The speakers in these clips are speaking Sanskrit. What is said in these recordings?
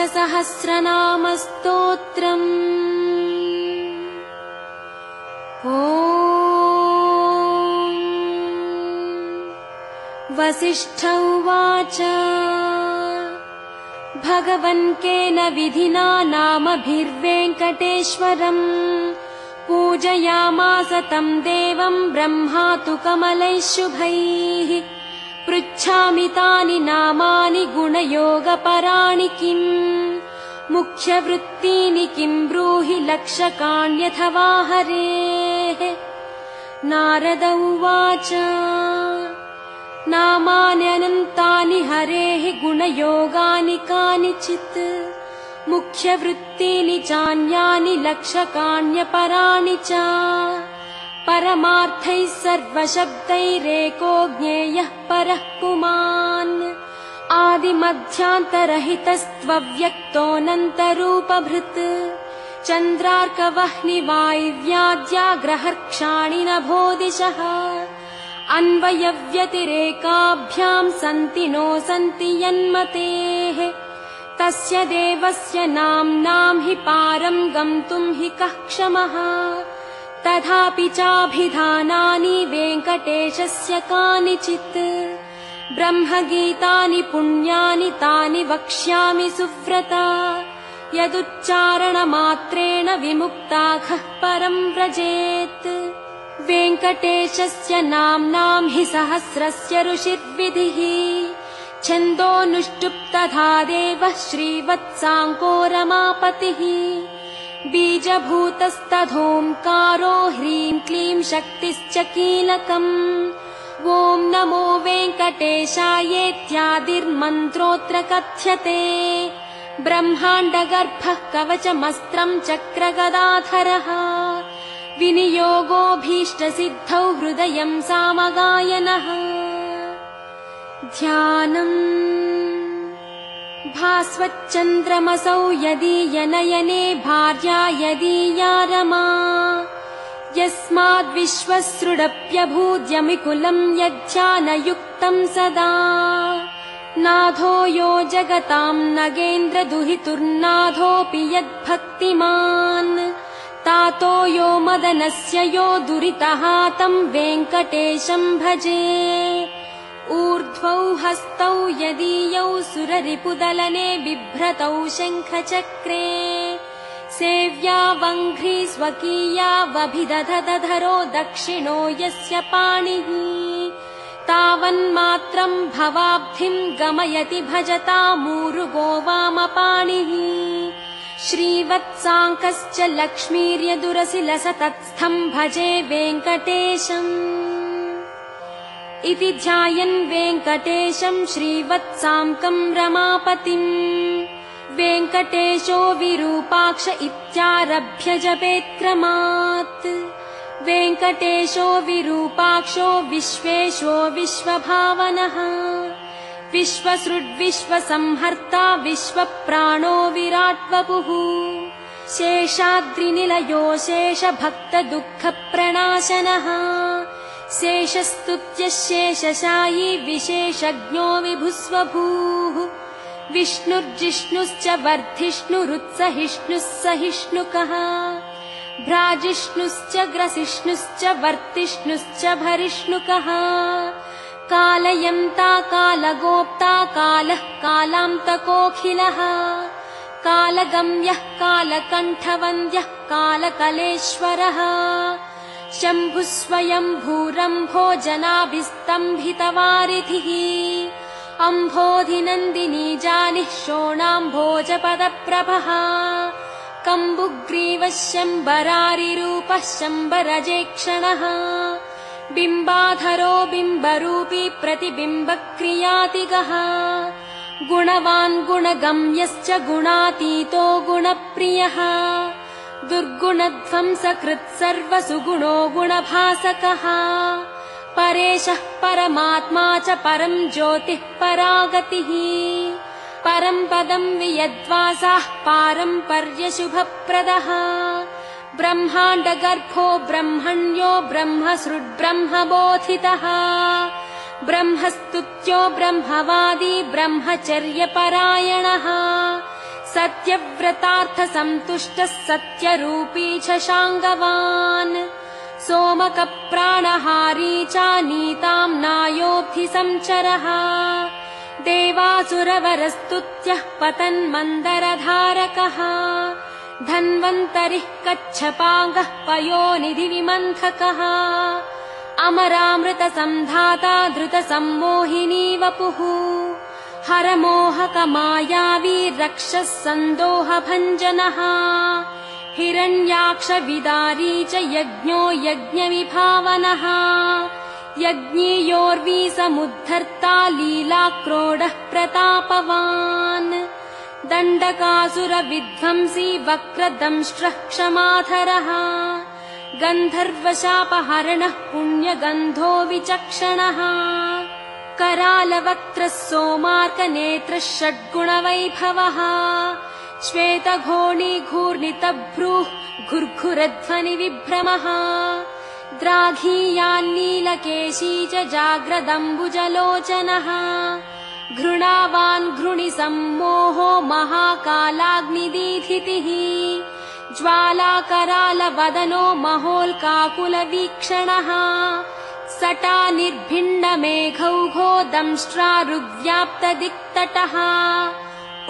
सहस्रनामस्तोत्रम्। ॐ वसिष्ठ उवाच भगवन् केन विधिना नामभिर्वेङ्कटेश्वरम् पूजयामास तं देवं ब्रह्मा तु कमलैः शुभैः। पृच्छामि तानि नामानि गुणयोगपराणि किम् मुख्यवृत्तीनि किं ब्रूहि लक्षकाण्यथवा हरेः। नारद उवाच नामानि अनन्तानि हरेः गुणयोगानि कानिचित् मुख्यवृत्तीनि चान्यानि लक्षकाण्यपराणि च। परमार्थैः सर्वशब्दैरेको ज्ञेयः परः पुमान् आदिमध्यान्तरहितस्त्वव्यक्तोऽनन्तरूपभृत्। चन्द्रार्कवह्निवायव्याद्याग्रहर्क्षाणि नभोदिशः अन्वयव्यतिरेकाभ्यां सन्ति नो सन्ति यन्मतेः। तस्य देवस्य नाम्नां हि पारं गन्तुं हि कः क्षमः। तथापि चाभिधानानि वेङ्कटेशस्य कानिचित् ब्रह्मगीतानि पुण्यानि तानि वक्ष्यामि सुव्रता। यदुच्चारणमात्रेण विमुक्ताखः परं व्रजेत्। वेङ्कटेशस्य नाम्नां हि सहस्रस्य ऋषिर्विधिः छन्दोऽनुष्टुप्तथा देवः श्रीवत्साङ्को रमापतिः। बीजभूतस्तथोऽङ्कारो ह्रीं क्लीं शक्तिश्च कीलकम्। ॐ नमो वेङ्कटेशायेत्यादिर्मन्त्रोऽत्र कथ्यते। ब्रह्माण्डगर्भः कवचमस्त्रं चक्रगदाधरः विनियोगोऽभीष्टसिद्धौ हृदयं सामगायनः। ध्यानम् भास्वच्चन्द्रमसौ यदीयनयने भार्या यदीया रमा। यस्माद्विश्वसृडप्यभूद्यमिकुलं यज्ञानयुक्तं सदा। नाथो यो जगतां नगेन्द्रदुहितुर्नाथोऽपि यद्भक्तिमान्। तातो यो मदनस्य यो दुरितः तं वेङ्कटेशं भजे। ऊर्ध्वौ हस्तौ यदीयौ सुररिपुदलने बिभ्रतौ शङ्खचक्रे। सेव्या वङ्घ्री स्वकीयावभिदधदधरो दक्षिणो यस्य पाणिः। तावन्मात्रं भवाब्धिं गमयति भजतामूरुगो वामपाणिः। श्रीवत्साङ्कश्च लक्ष्मीर्यदुरसि लसतत्स्थं भजे वेङ्कटेशम्। इति ध्यायन् वेङ्कटेशं श्रीवत्साङ्कं रमापतिम्। वेङ्कटेशो विरूपाक्ष इत्यारभ्य जपेत्क्रमात्। वेङ्कटेशो विरूपाक्षो विश्वेशो विश्वभावनः। विश्वसृड्विश्वसंहर्ता विश्वप्राणो विराट्वपुः। शेषाद्रिनिलयो शेषभक्तदुःखप्रणाशनः। शेषस्तुत्यः शेषशायी विशेषज्ञो विभुस्वभूः। विष्णुर्जिष्णुश्च वर्धिष्णुरुत्सहिष्णुः सहिष्णुकः। भ्राजिष्णुश्च ग्रसिष्णुश्च वर्तिष्णुश्च भरिष्णुकः। कालयन्ता कालगोप्ता कालः कालान्तकोऽखिलः। कालगम्यः कालकण्ठवन्द्यः कालकलेश्वरः। शम्भुः स्वयम्भूरम्भो जनाभिस्तम्भितवारिधिः। अम्भोधिनन्दिनी जानिः शोणाम्भोजपदप्रभः। कम्बुग्रीवः शम्बरारिरूपः शम्बरजेक्षणः। बिम्बाधरो बिम्बरूपी प्रतिबिम्बक्रियातिगः। गुणवान् गुणगम्यश्च गुणातीतो गुणप्रियः। दुर्गुणध्वंसकृत् सर्वसुगुणो गुणभासकः। परेशः परमात्मा च परं ज्योतिः परागतिः। परं पदं वियद्वासाः पारम्पर्यशुभप्रदः। ब्रह्माण्डगर्भो ब्रह्मण्यो ब्रह्मसृड्ब्रह्मबोधितः। ब्रह्मस्तुत्यो ब्रह्मवादी ब्रह्मचर्यपरायणः। सत्यव्रतार्थसन्तुष्टः सत्यरूपी च शाङ्गवान् सोमकप्राणहारी च नीताम् नायोऽब्धिसञ्चरः देवासुरवरस्तुत्यः पतन्मन्दरधारकः धन्वन्तरिः कच्छपाङ्गः पयोनिधिविमन्थकः अमरामृतसन्धाता धृतसम्मोहिनी वपुः हरमोहकमायावी रक्षः सन्दोहभञ्जनः हिरण्याक्षविदारी च यज्ञो यज्ञविभावनः यज्ञीयोर्वी समुद्धर्ता लीलाक्रोडः प्रतापवान् दण्डकासुरविध्वंसी वक्रदंष्ट्रः क्षमाधरः गन्धर्वशापहरणः पुण्यगन्धो विचक्षणः करालवक्त्रः सोमार्कनेत्रः षड्गुणवैभवः श्वेतघोणीघूर्णितभ्रूः घुर्घुरध्वनिविभ्रमः द्राघीयान्नीलकेशी च जाग्रदम्बुजलोचनः घृणावान् घृणिसम्मोहो महाकालाग्निदीधितिः ज्वालाकरालवदनो महोल्काकुलवीक्षणः सटा निर्भिन्नमेघौघो दंष्ट्रारुव्याप्तदिक्तटः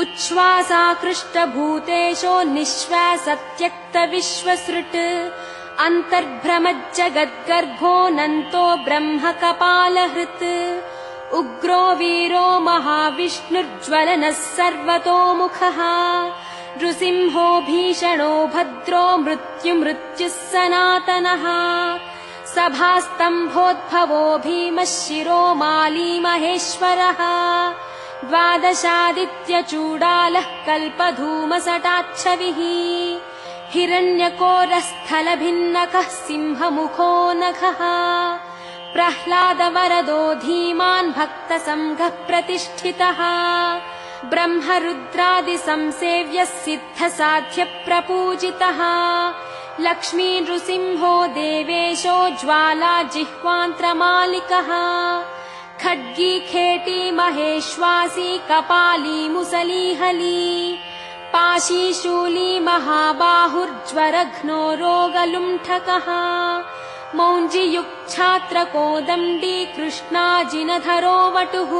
उच्छ्वासाकृष्टभूतेशो निःश्वासत्यक्तविश्वसृट् अन्तर्भ्रमज्जगद्गर्भोऽनन्तो ब्रह्मकपालहृत् उग्रो वीरो महाविष्णुर्ज्वलनः सर्वतोमुखः नृसिंहो भीषणो भद्रो मृत्युः सनातनः सभास्तम्भोद्भवो भीमः शिरोमाली महेश्वरः द्वादशादित्यचूडालः कल्पधूमसटाच्छविः हिरण्यकोरस्थलभिन्नकः सिंहमुखो नखः प्रह्लादवरदो धीमान् भक्तसङ्घः प्रतिष्ठितः ब्रह्मरुद्रादिसंसेव्यः सिद्धसाध्यप्रपूजितः लक्ष्मी नृसिंहो देवेशो ज्वाला जिह्वान्त्रमालिकः खड्गी खेटी महेश्वासी कपाली मुसलीहली पाशी शूली महाबाहुर्ज्वरघ्नो रोगलुण्ठकः मौञ्जियुक्छात्रकोदण्डी कृष्णाजिनधरो वटुः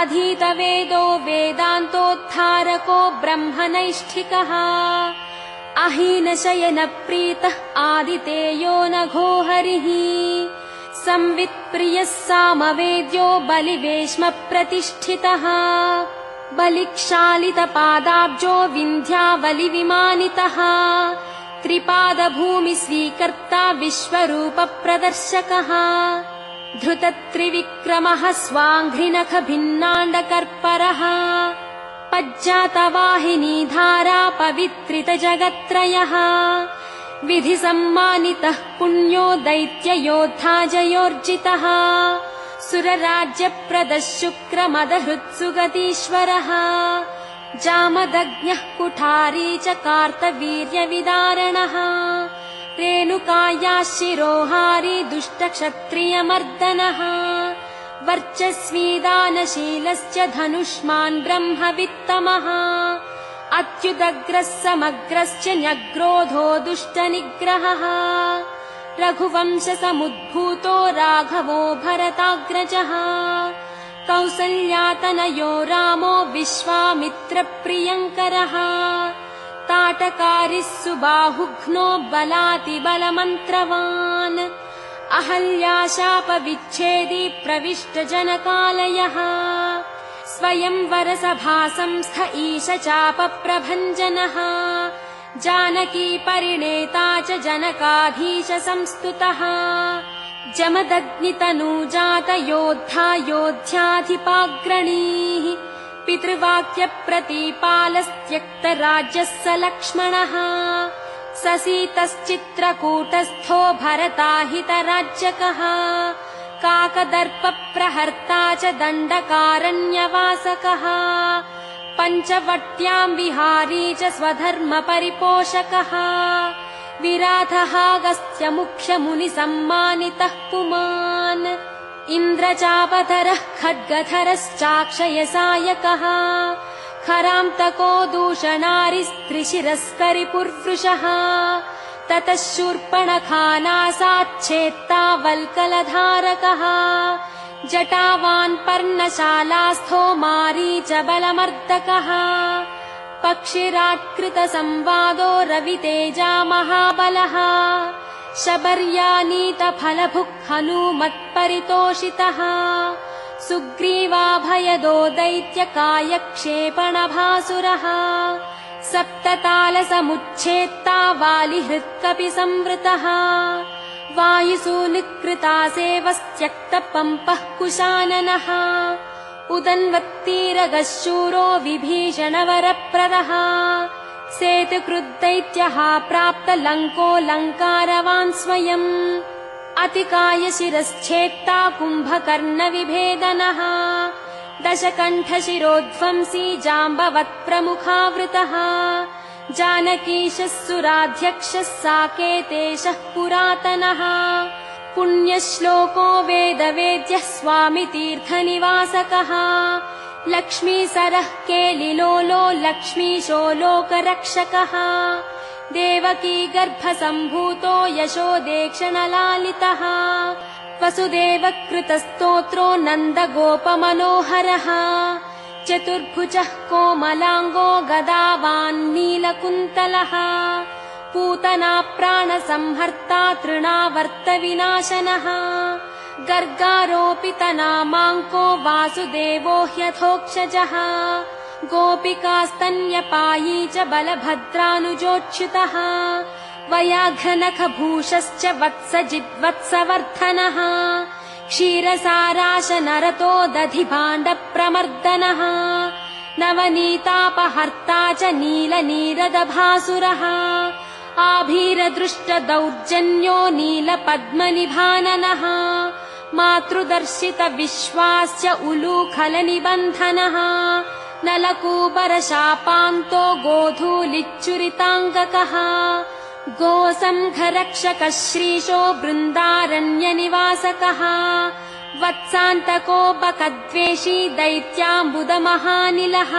अधीतवेदो वेदान्तोद्धारको ब्रह्मनैष्ठिकः अहीनशयनप्रीतः आदितेयो नघो हरिः संवित्प्रियः सामवेद्यो बलिवेश्मप्रतिष्ठितः बलिक्षालितपादाब्जो विन्ध्यावलिविमानितः त्रिपादभूमिस्वीकर्ता विश्वरूपप्रदर्शकः धृतत्रिविक्रमः स्वाङ्घ्रिनखभिन्नाण्डकर्परः पज्जातवाहिनीधारा पवित्रितजगत्त्रयः विधिसम्मानितः पुण्यो दैत्ययोद्धा जयोर्जितः सुरराज्यप्रदः शुक्रमदहृत्सुगतीश्वरः जामदग्न्यः कुठारी च कार्तवीर्यविदारणः रेणुकायाः शिरोहारी दुष्टक्षत्रियमर्दनः वर्चस्वी दानशीलश्च धनुष्मान् ब्रह्मवित्तमः अत्युदग्रः समग्रश्च न्यग्रोधो दुष्टनिग्रहः रघुवंशसमुद्भूतो राघवो भरताग्रजः कौसल्यातनयो रामो विश्वामित्रप्रियङ्करः ताटकारिः सुबाहुघ्नो बलातिबलमन्त्रवान् अहल्याशापविच्छेदी प्रविष्टजनकालयः स्वयंवरसभासंस्थ ईशचापप्रभञ्जनः जानकी परिणेता च जनकाधीश संस्तुतः जमदग्नितनूजात योद्धा योध्याधिपाग्रणीः पितृवाक्यप्रतीपालस्त्यक्तराज्यः स लक्ष्मणः ससीतश्चित्रकूटस्थो भरताहितराज्यकः काकदर्पप्रहर्ता च दण्डकारण्यवासकः पञ्चवट्याम् विहारी च स्वधर्मपरिपोषकः विराधहागस्य मुख्यमुनिसम्मानितः पुमान् इन्द्रचापधरः खड्गधरश्चाक्षयसायकः खरान्तको दूषणारिस्त्रिशिरस्करिपुर्वृषः ततः शूर्पणखानासाच्छेत्तावल्कलधारकः जटावान् पर्णशालास्थो मारीचबलमर्दकः पक्षिराट्कृतसंवादो रवितेजा महाबलः शबर्यानीतफलभुक् हनूमत्परितोषितः सुग्रीवाभयदो दैत्यकायक्षेपणभासुरः सप्ततालसमुच्छेत्ता वालिहृत्कपि संवृतः वायुसूनिकृतासेवस्त्यक्तपम्पः कुशाननः उदन्वत्तीरगः शूरो विभीषणवरप्रदः सेतुकृद्दैत्यः प्राप्तलङ्कोऽलङ्कारवान् स्वयम् अतिकायशिरश्छेत्ता कुम्भकर्णविभेदनः दशकण्ठशिरोध्वंसी जाम्बवत्प्रमुखावृतः जानकीशः सुराध्यक्षः साकेतेशः पुरातनः पुण्यश्लोको वेदवेद्यः स्वामितीर्थनिवासकः लक्ष्मीसरः केलिलोलो लक्ष्मीशो लोकरक्षकः देवकी गर्भसम्भूतो यशोदेक्षणलालितः वसुदेवकृतस्तोत्रो नन्दगोपमनोहरः चतुर्भुजः कोमलाङ्गो गदावान् नीलकुन्तलः पूतना प्राणसंहर्ता तृणावर्तविनाशनः गर्गारोपितनामाङ्को वासुदेवो ह्यथोक्षजः गोपिकास्तन्यपायी च बलभद्रानुजोच्युतः वयाघ्रनखभूषश्च वत्सजिद्वत्सवर्धनः क्षीरसाराशनरतो दधिभाण्डप्रमर्दनः नवनीतापहर्ता च नीलनीरदभासुरः आभीरदृष्टदौर्जन्यो नीलपद्मनिभाननः मातृदर्शितविश्वास्य उलूखलनिबन्धनः नलकूबरशापान्तो गोधूलिच्चुरिताङ्गकः गोसंघरक्षकः श्रीशो बृन्दारण्यनिवासकः वत्सान्तको बकद्वेषी दैत्याम्बुदमहानिलः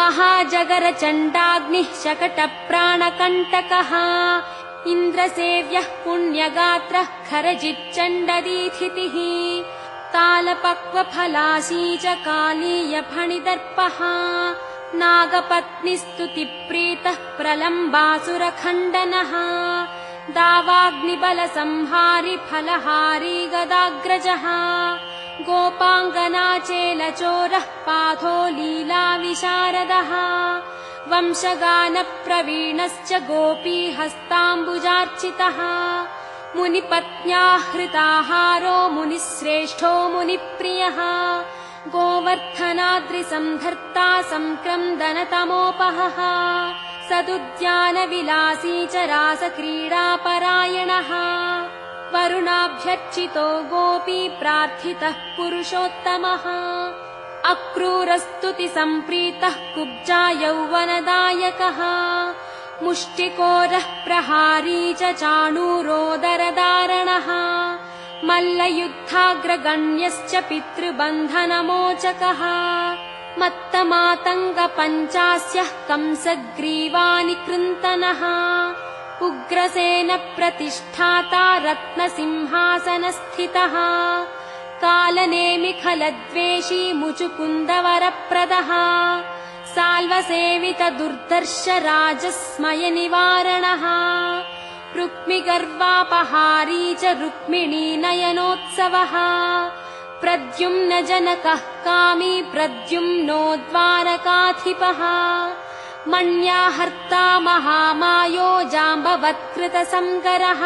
महाजगरचण्डाग्निः शकटप्राणकण्टकः इन्द्रसेव्यः पुण्यगात्रः खरजिच्चण्डदीथितिः तालपक्वफलासी च कालीयफणिदर्पः नागपत्निस्तुतिप्रीतः प्रलम्बासुरखण्डनः दावाग्निबलसंहारि फलहारी गदाग्रजः गोपाङ्गनाचेलचोरः पाथो लीलाविशारदः वंशगानप्रवीणश्च गोपीहस्ताम्बुजार्चितः मुनिपत्न्याहृताहारो मुनिश्रेष्ठो मुनिप्रियः गोवर्धनाद्रिसंधर्ता संक्रन्दनतमोपहः सदुद्यानविलासी च रासक्रीडापरायणः वरुणाभ्यर्चितो गोपी प्रार्थितः पुरुषोत्तमः अक्रूरस्तुतिसम्प्रीतः कुब्जा यौवनदायकः मुष्टिकोरः प्रहारी च चाणूरोदरदारणः मल्लयुद्धाग्रगण्यश्च पितृबन्धनमोचकः मत्तमातङ्गपञ्चास्यः कंसग्रीवानिकृन्तनः उग्रसेनप्रतिष्ठाता रत्नसिंहासनस्थितः कालनेमिखलद्वेषी मुचुकुन्दवरप्रदः साल्वसेवितदुर्धर्ष राजस्मयनिवारणः रुक्मिगर्वापहारी च रुक्मिणीनयनोत्सवः प्रद्युम्नजनकः कामी प्रद्युम्नो द्वारकाधिपः मण्याहर्ता महामायो जाम्बवत्कृतसङ्करः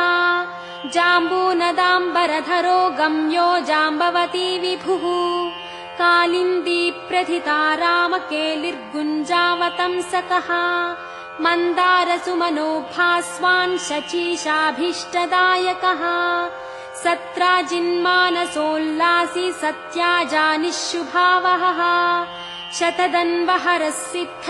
जाम्बूनदाम्बरधरो गम्यो जाम्बवती विभुः कालिन्दी प्रथिता रामकेलिर्गुञ्जावतंसकः मन्दारसुमनोभास्वान् शचीशाभीष्टदायकः सत्राजिन्मानसोल्लासी सत्याजानिः शुभावहः शतदन्वहरः सिद्ध